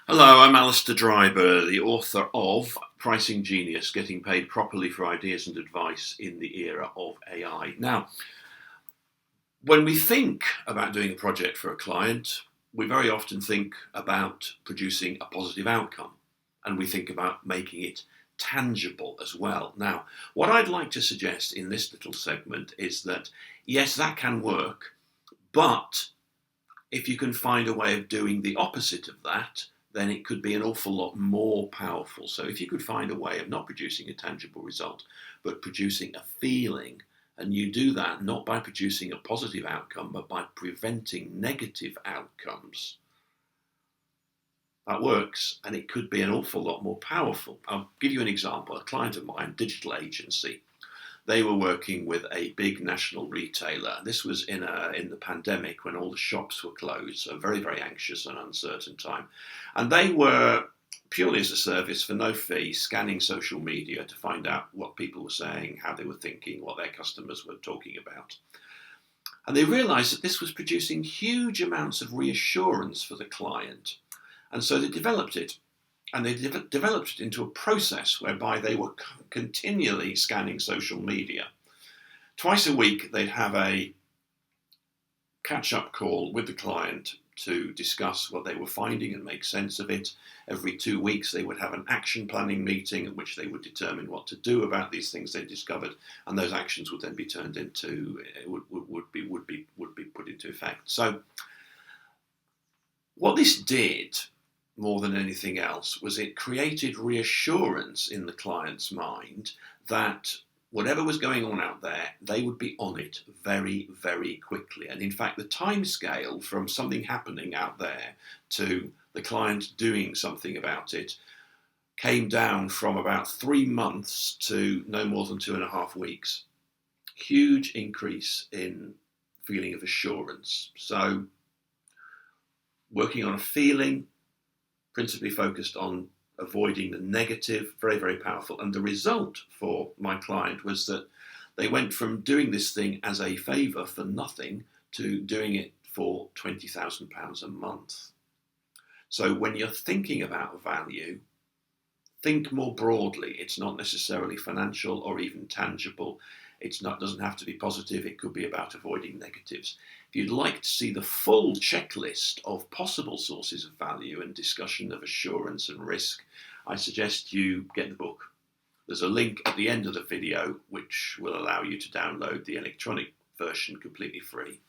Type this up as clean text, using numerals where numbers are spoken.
Hello, I'm Alistair Dryber, the author of Pricing Genius, Getting Paid Properly for Ideas and Advice in the Era of AI. Now, when we think about doing a project for a client, we very often think about producing a positive outcome, and we think about making it tangible as well. Now, what I'd like to suggest in this little segment is that, yes, that can work, but if you can find a way of doing the opposite of that, then it could be an awful lot more powerful. So if you could find a way of not producing a tangible result, but producing a feeling, and you do that not by producing a positive outcome, but by preventing negative outcomes, that works, and it could be an awful lot more powerful. I'll give you an example. A client of mine, digital agency, they were working with a big national retailer. This was in the pandemic when all the shops were closed, so a very, very anxious and uncertain time. And they were, purely as a service for no fee, scanning social media to find out what people were saying, how they were thinking, what their customers were talking about. And they realized that this was producing huge amounts of reassurance for the client. And so they developed it. And they developed it into a process whereby they were continually scanning social media. Twice a week, they'd have a catch-up call with the client to discuss what they were finding and make sense of it. Every 2 weeks, they would have an action planning meeting at which they would determine what to do about these things they discovered, and those actions would then be turned into would be put into effect. So, what this did, more than anything else, was it created reassurance in the client's mind that whatever was going on out there, they would be on it very, very quickly. And in fact, the time scale from something happening out there to the client doing something about it came down from about 3 months to no more than 2.5 weeks. Huge increase in feeling of assurance. So, working on a feeling, principally focused on avoiding the negative, very, very powerful. And the result for my client was that they went from doing this thing as a favour for nothing to doing it for £20,000 a month. So when you're thinking about value, think more broadly. It's not necessarily financial or even tangible. Doesn't have to be positive. It could be about avoiding negatives. If you'd like to see the full checklist of possible sources of value and discussion of assurance and risk, I suggest you get the book. There's a link at the end of the video which will allow you to download the electronic version completely free.